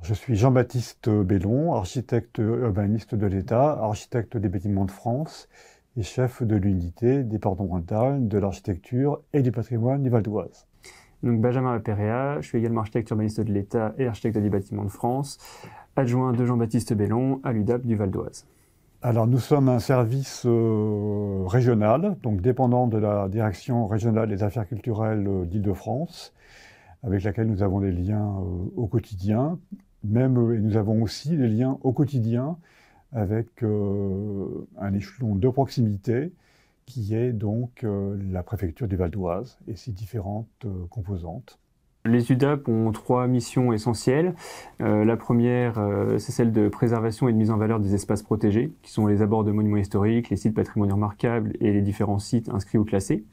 Je suis Jean-Baptiste Bellon, architecte urbaniste de l'État, architecte des Bâtiments de France et chef de l'unité départementale de l'architecture et du patrimoine du Val d'Oise. Donc Benjamin Lapéréa, je suis également architecte urbaniste de l'État et architecte des Bâtiments de France, adjoint de Jean-Baptiste Bellon à l'UDAP du Val d'Oise. Alors nous sommes un service régional, donc dépendant de la Direction régionale des affaires culturelles d'Île-de-France, avec laquelle nous avons des liens au quotidien, et nous avons aussi des liens au quotidien avec un échelon de proximité qui est donc la préfecture du Val d'Oise et ses différentes composantes. Les UDAP ont 3 missions essentielles. La première, c'est celle de préservation et de mise en valeur des espaces protégés, qui sont les abords de monuments historiques, les sites patrimoniaux remarquables et les différents sites inscrits ou classés.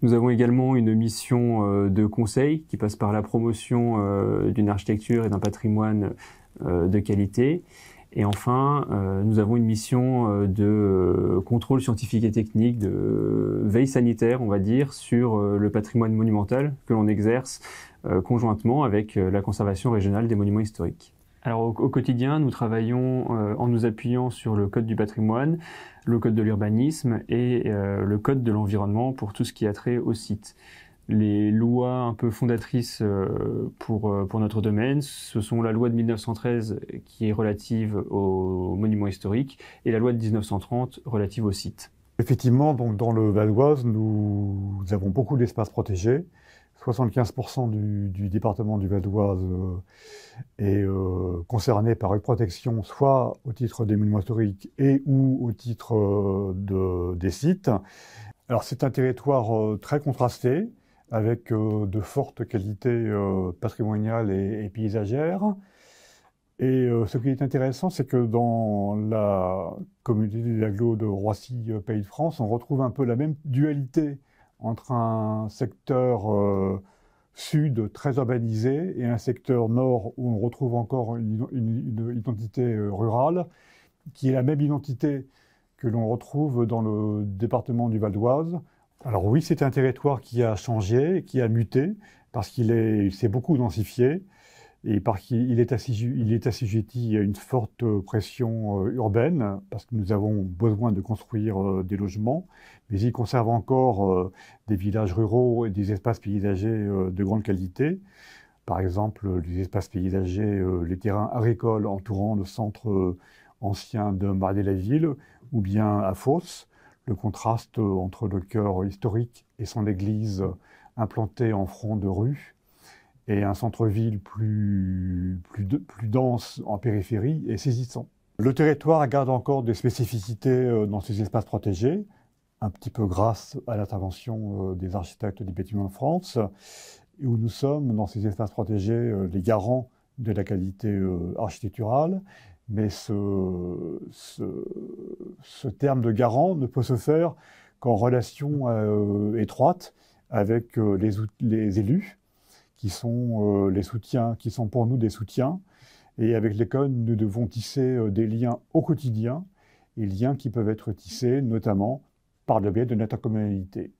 Nous avons également une mission de conseil qui passe par la promotion d'une architecture et d'un patrimoine de qualité. Et enfin, nous avons une mission de contrôle scientifique et technique, de veille sanitaire, on va dire, sur le patrimoine monumental que l'on exerce conjointement avec la conservation régionale des monuments historiques. Alors au quotidien, nous travaillons en nous appuyant sur le Code du patrimoine, le Code de l'urbanisme et le Code de l'environnement pour tout ce qui a trait au site. Les lois un peu fondatrices pour notre domaine, ce sont la loi de 1913 qui est relative aux monuments historiques et la loi de 1930 relative aux sites. Effectivement, donc dans le Val d'Oise, nous avons beaucoup d'espaces protégés. 75% du département du Val d'Oise est concerné par une protection soit au titre des monuments historiques et ou au titre des sites. Alors c'est un territoire très contrasté, avec de fortes qualités patrimoniales et paysagères. Et ce qui est intéressant, c'est que dans la communauté des agglos de Roissy, Pays de France, on retrouve un peu la même dualité entre un secteur sud très urbanisé et un secteur nord où on retrouve encore une identité rurale, qui est la même identité que l'on retrouve dans le département du Val d'Oise. Alors oui, c'est un territoire qui a changé, qui a muté, parce qu'il s'est beaucoup densifié et parce qu'il est assujetti à une forte pression urbaine, parce que nous avons besoin de construire des logements, mais il conserve encore des villages ruraux et des espaces paysagers de grande qualité. Par exemple, les espaces paysagers, les terrains agricoles entourant le centre ancien de Marly-la-Ville, ou bien à Fos, le contraste entre le cœur historique et son église implantée en front de rue, et un centre-ville plus dense en périphérie et saisissant. Le territoire garde encore des spécificités dans ses espaces protégés, un petit peu grâce à l'intervention des architectes des Bâtiments de France, où nous sommes dans ces espaces protégés les garants de la qualité architecturale, mais ce terme de garant ne peut se faire qu'en relation étroite avec les élus, qui sont les soutiens, qui sont pour nous des soutiens, et avec lesquels nous devons tisser des liens au quotidien, et liens qui peuvent être tissés notamment par le biais de l'intercommunalité.